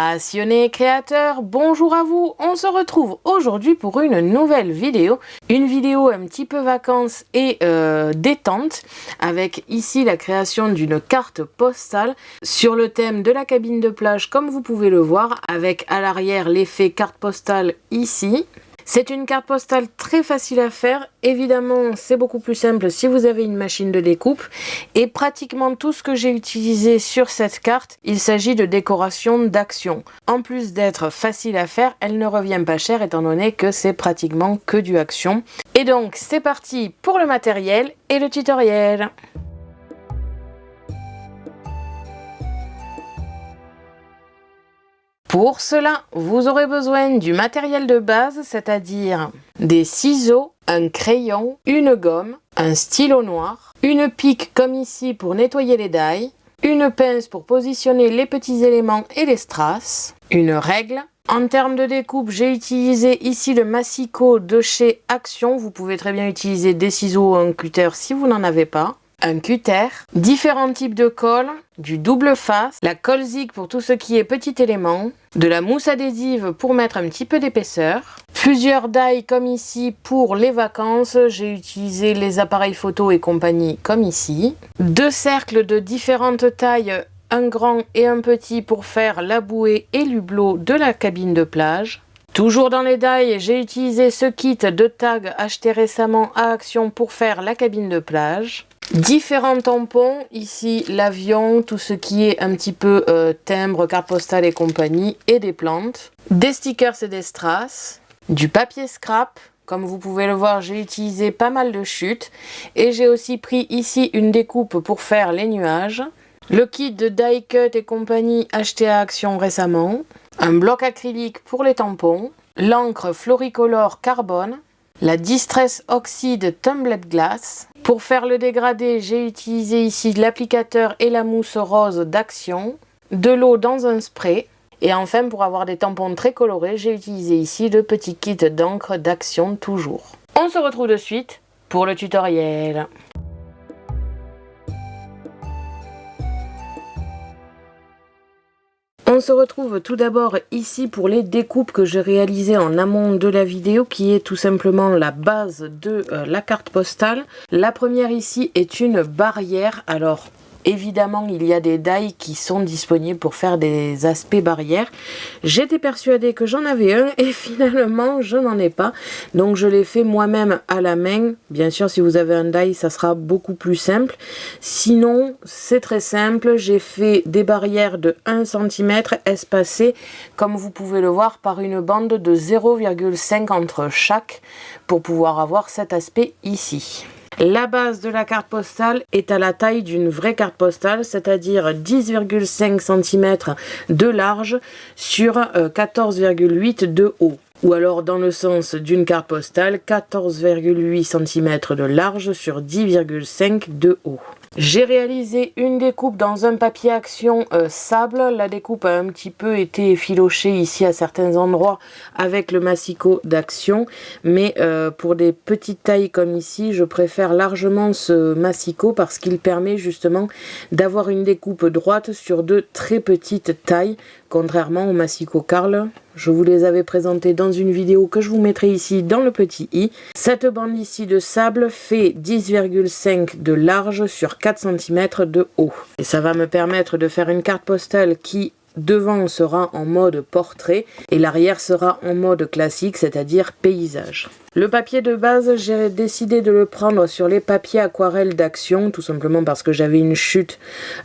Passionnés créateurs, bonjour à vous. On se retrouve aujourd'hui pour une nouvelle vidéo. Une vidéo un petit peu vacances et détente, avec ici la création d'une carte postale sur le thème de la cabine de plage, comme vous pouvez le voir, avec à l'arrière l'effet carte postale ici. C'est une carte postale très facile à faire. Évidemment, c'est beaucoup plus simple si vous avez une machine de découpe. Et pratiquement tout ce que j'ai utilisé sur cette carte, il s'agit de décoration d'action. En plus d'être facile à faire, elle ne revient pas cher étant donné que c'est pratiquement que du action. Et donc, c'est parti pour le matériel et le tutoriel. Pour cela, vous aurez besoin du matériel de base, c'est-à-dire des ciseaux, un crayon, une gomme, un stylo noir, une pique comme ici pour nettoyer les die, une pince pour positionner les petits éléments et les strass, une règle. En termes de découpe, j'ai utilisé ici le massicot de chez Action. Vous pouvez très bien utiliser des ciseaux ou un cutter si vous n'en avez pas. Un cutter, différents types de colle, du double face, la colle zig pour tout ce qui est petit élément, de la mousse adhésive pour mettre un petit peu d'épaisseur, plusieurs die comme ici pour les vacances, j'ai utilisé les appareils photo et compagnie comme ici, deux cercles de différentes tailles, un grand et un petit pour faire la bouée et l'hublot de la cabine de plage. Toujours dans les die, j'ai utilisé ce kit de tags acheté récemment à Action pour faire la cabine de plage. Différents tampons, ici l'avion, tout ce qui est un petit peu timbre, carte postale et compagnie, et des plantes. Des stickers et des strass, du papier scrap. Comme vous pouvez le voir, j'ai utilisé pas mal de chutes. Et j'ai aussi pris ici une découpe pour faire les nuages. Le kit de die cut et compagnie acheté à Action récemment. Un bloc acrylique pour les tampons. L'encre Floricolor Carbone. La Distress Oxide Tumbler Glass. Pour faire le dégradé, j'ai utilisé ici l'applicateur et la mousse rose d'Action, de l'eau dans un spray. Et enfin, pour avoir des tampons très colorés, j'ai utilisé ici le petit kit d'encre d'Action toujours. On se retrouve de suite pour le tutoriel. On se retrouve tout d'abord ici pour les découpes que j'ai réalisées en amont de la vidéo, qui est tout simplement la base de la carte postale. La première ici est une barrière. Alors évidemment, il y a des die qui sont disponibles pour faire des aspects barrières. J'étais persuadée que j'en avais un et finalement, je n'en ai pas. Donc, je l'ai fait moi-même à la main. Bien sûr, si vous avez un die, ça sera beaucoup plus simple. Sinon, c'est très simple. J'ai fait des barrières de 1 cm espacées, comme vous pouvez le voir, par une bande de 0,5 entre chaque pour pouvoir avoir cet aspect ici. La base de la carte postale est à la taille d'une vraie carte postale, c'est-à-dire 10,5 cm de large sur 14,8 de haut. Ou alors dans le sens d'une carte postale, 14,8 cm de large sur 10,5 de haut. J'ai réalisé une découpe dans un papier Action sable. La découpe a un petit peu été effilochée ici à certains endroits avec le massicot d'Action. Mais pour des petites tailles comme ici, je préfère largement ce massicot parce qu'il permet justement d'avoir une découpe droite sur de très petites tailles. Contrairement au massicot Karl, je vous les avais présentés dans une vidéo que je vous mettrai ici dans le petit i. Cette bande ici de sable fait 10,5 de large sur 4 cm de haut. Et ça va me permettre de faire une carte postale qui devant sera en mode portrait et l'arrière sera en mode classique, c'est-à-dire paysage. Le papier de base, j'ai décidé de le prendre sur les papiers aquarelles d'Action, tout simplement parce que j'avais une chute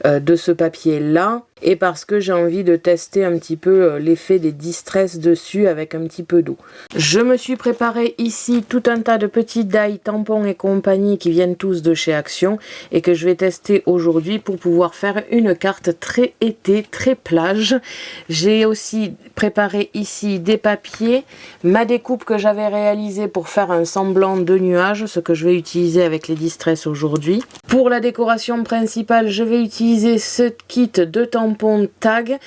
de ce papier-là et parce que j'ai envie de tester un petit peu l'effet des distress dessus avec un petit peu d'eau. Je me suis préparé ici tout un tas de petits die, tampons et compagnie qui viennent tous de chez Action et que je vais tester aujourd'hui pour pouvoir faire une carte très été, très plage. J'ai aussi préparé ici des papiers, ma découpe que j'avais réalisée pour faire un semblant de nuage, ce que je vais utiliser avec les distress aujourd'hui. Pour la décoration principale, je vais utiliser ce kit de tampons tag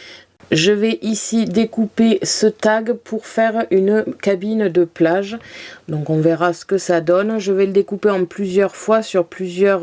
Je vais ici découper ce tag pour faire une cabine de plage. Donc on verra ce que ça donne. Je vais le découper en plusieurs fois sur plusieurs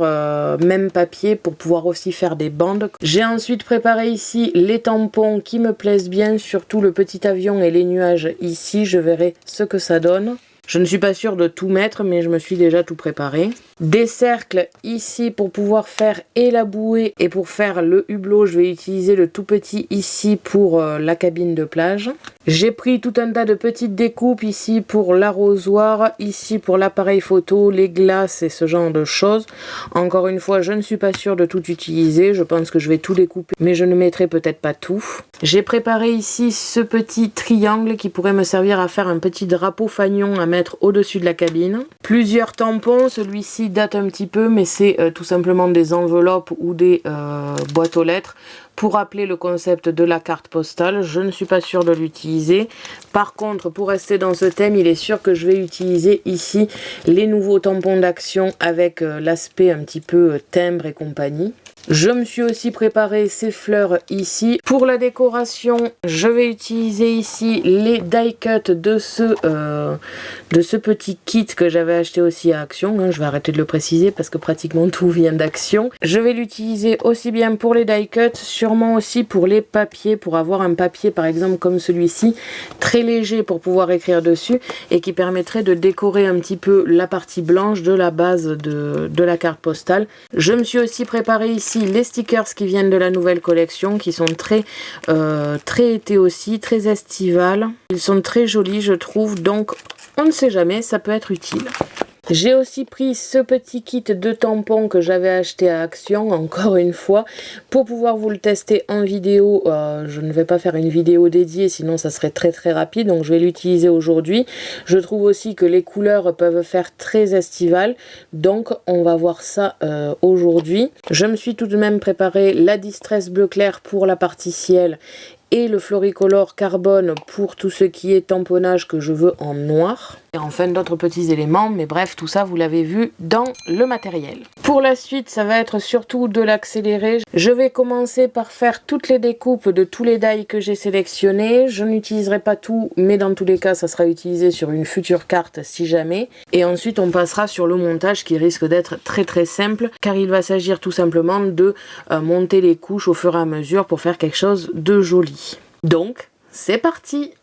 mêmes papiers pour pouvoir aussi faire des bandes. J'ai ensuite préparé ici les tampons qui me plaisent bien, surtout le petit avion et les nuages ici. Je verrai ce que ça donne. Je ne suis pas sûre de tout mettre, mais je me suis déjà tout préparé. Des cercles ici pour pouvoir faire et la bouée et pour faire le hublot, je vais utiliser le tout petit ici pour la cabine de plage. J'ai pris tout un tas de petites découpes ici pour l'arrosoir, ici pour l'appareil photo, les glaces et ce genre de choses. Encore une fois, je ne suis pas sûre de tout utiliser, je pense que je vais tout découper, mais je ne mettrai peut-être pas tout. J'ai préparé ici ce petit triangle qui pourrait me servir à faire un petit drapeau fanion à mettre au-dessus de la cabine. Plusieurs tampons, celui-ci date un petit peu, mais c'est tout simplement des enveloppes ou des boîtes aux lettres pour rappeler le concept de la carte postale. Je ne suis pas sûre de l'utiliser. Par contre, pour rester dans ce thème, il est sûr que je vais utiliser ici les nouveaux tampons d'action avec l'aspect un petit peu timbre et compagnie. Je me suis aussi préparé ces fleurs ici. Pour la décoration, je vais utiliser ici les die cut de ce petit kit que j'avais acheté aussi à Action. Je vais arrêter de le préciser parce que pratiquement tout vient d'Action. Je vais l'utiliser aussi bien pour les die cut, sûrement aussi pour les papiers, pour avoir un papier par exemple comme celui-ci, très léger pour pouvoir écrire dessus et qui permettrait de décorer un petit peu la partie blanche de la base de la carte postale. Je me suis aussi préparé ici les stickers qui viennent de la nouvelle collection qui sont très été aussi, très estivales. Ils sont très jolis je trouve, donc on ne sait jamais, ça peut être utile. J'ai aussi pris ce petit kit de tampons que j'avais acheté à Action, encore une fois, pour pouvoir vous le tester en vidéo. Je ne vais pas faire une vidéo dédiée, sinon ça serait très rapide, donc je vais l'utiliser aujourd'hui. Je trouve aussi que les couleurs peuvent faire très estival, donc on va voir ça aujourd'hui. Je me suis tout de même préparé la Distress bleu clair pour la partie ciel et le Floricolor carbone pour tout ce qui est tamponnage que je veux en noir. Et enfin d'autres petits éléments, mais bref, tout ça vous l'avez vu dans le matériel. Pour la suite, ça va être surtout de l'accéléré. Je vais commencer par faire toutes les découpes de tous les die que j'ai sélectionnés. Je n'utiliserai pas tout, mais dans tous les cas, ça sera utilisé sur une future carte si jamais. Et ensuite, on passera sur le montage qui risque d'être très simple, car il va s'agir tout simplement de monter les couches au fur et à mesure pour faire quelque chose de joli. Donc, c'est parti!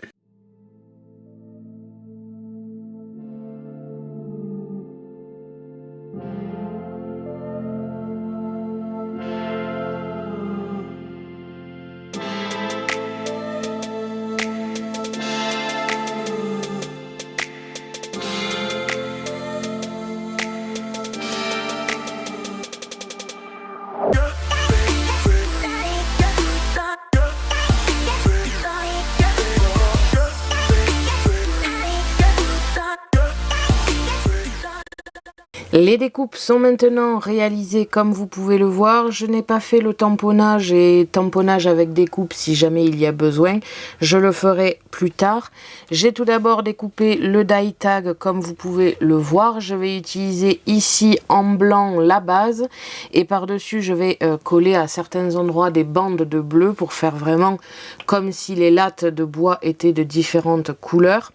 Les découpes sont maintenant réalisées comme vous pouvez le voir. Je n'ai pas fait le tamponnage et tamponnage avec découpe si jamais il y a besoin. Je le ferai plus tard. J'ai tout d'abord découpé le die tag comme vous pouvez le voir. Je vais utiliser ici en blanc la base et par-dessus je vais coller à certains endroits des bandes de bleu pour faire vraiment comme si les lattes de bois étaient de différentes couleurs.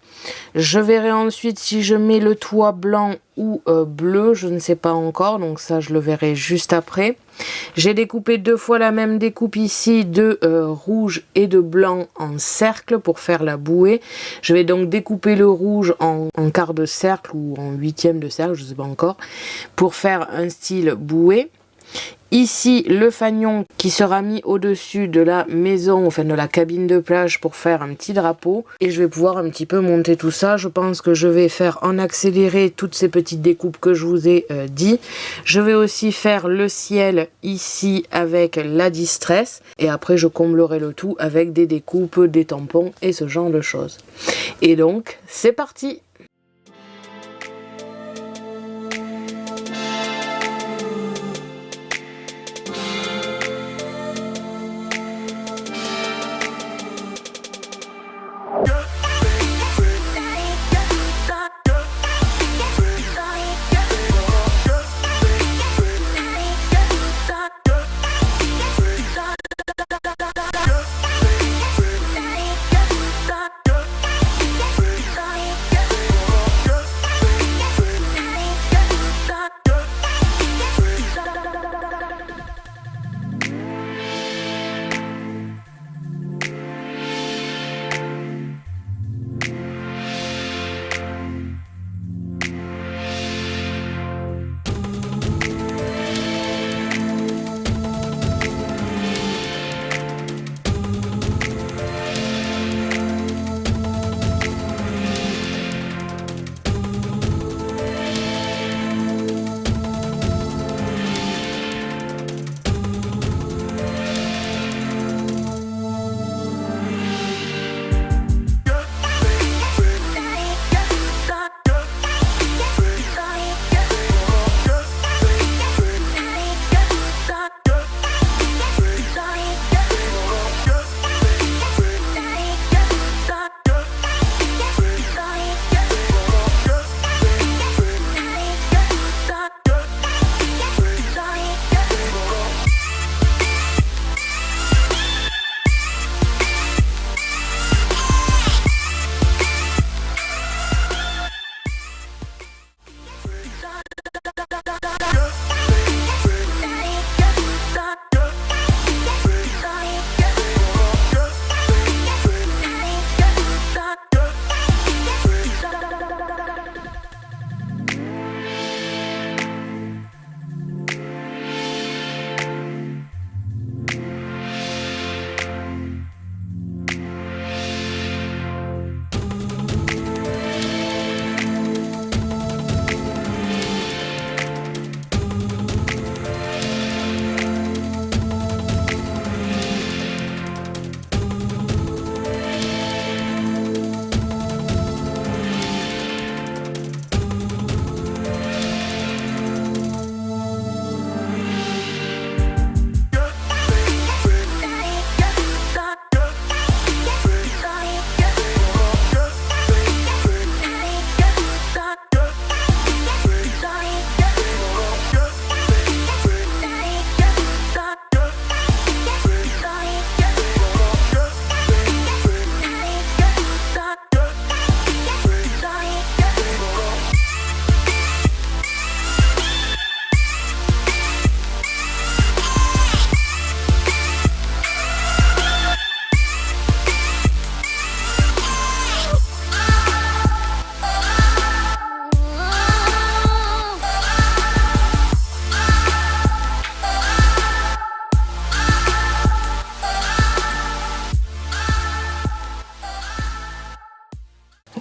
Je verrai ensuite si je mets le toit blanc ou bleu, je ne sais pas encore, donc ça je le verrai juste après. J'ai découpé deux fois la même découpe ici de rouge et de blanc en cercle pour faire la bouée. Je vais donc découper le rouge en quart de cercle ou en huitième de cercle, je ne sais pas encore, pour faire un style bouée. Ici, le fanion qui sera mis au-dessus de la maison, enfin de la cabine de plage pour faire un petit drapeau. Et je vais pouvoir un petit peu monter tout ça. Je pense que je vais faire en accéléré toutes ces petites découpes que je vous ai dit. Je vais aussi faire le ciel ici avec la Distress. Et après, je comblerai le tout avec des découpes, des tampons et ce genre de choses. Et donc, c'est parti!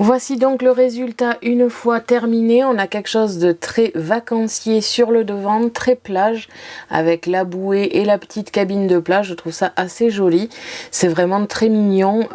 Voici donc le résultat une fois terminé. On a quelque chose de très vacancier sur le devant, très plage, avec la bouée et la petite cabine de plage. Je trouve ça assez joli. C'est vraiment très mignon.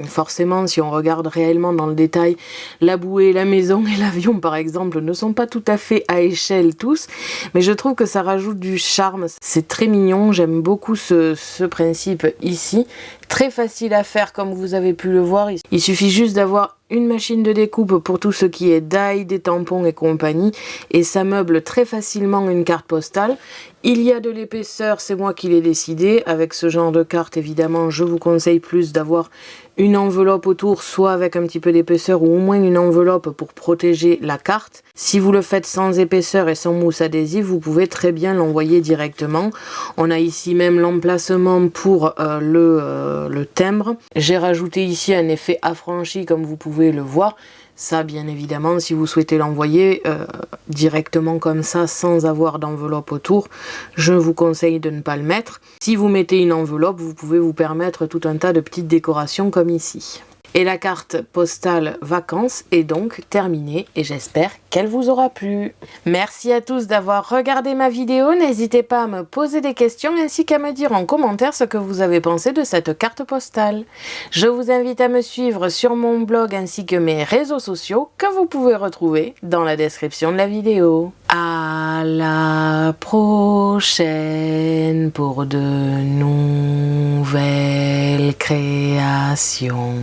Forcément, si on regarde réellement dans le détail, la bouée, la maison et l'avion, par exemple, ne sont pas tout à fait à échelle tous. Mais je trouve que ça rajoute du charme. C'est très mignon. J'aime beaucoup ce principe ici. Très facile à faire comme vous avez pu le voir. Il suffit juste d'avoir une machine de découpe pour tout ce qui est die, des tampons et compagnie, et ça meuble très facilement une carte postale. Il y a de l'épaisseur, c'est moi qui l'ai décidé. Avec ce genre de carte, évidemment, je vous conseille plus d'avoir une enveloppe autour, soit avec un petit peu d'épaisseur ou au moins une enveloppe pour protéger la carte. Si vous le faites sans épaisseur et sans mousse adhésive, vous pouvez très bien l'envoyer directement. On a ici même l'emplacement pour le timbre. J'ai rajouté ici un effet affranchi comme vous pouvez le voir. Ça, bien évidemment, si vous souhaitez l'envoyer directement comme ça, sans avoir d'enveloppe autour, je vous conseille de ne pas le mettre. Si vous mettez une enveloppe, vous pouvez vous permettre tout un tas de petites décorations comme ici. Et la carte postale vacances est donc terminée et j'espère qu'elle vous aura plu. Merci à tous d'avoir regardé ma vidéo. N'hésitez pas à me poser des questions ainsi qu'à me dire en commentaire ce que vous avez pensé de cette carte postale. Je vous invite à me suivre sur mon blog ainsi que mes réseaux sociaux que vous pouvez retrouver dans la description de la vidéo. À la prochaine pour de nouvelles créations.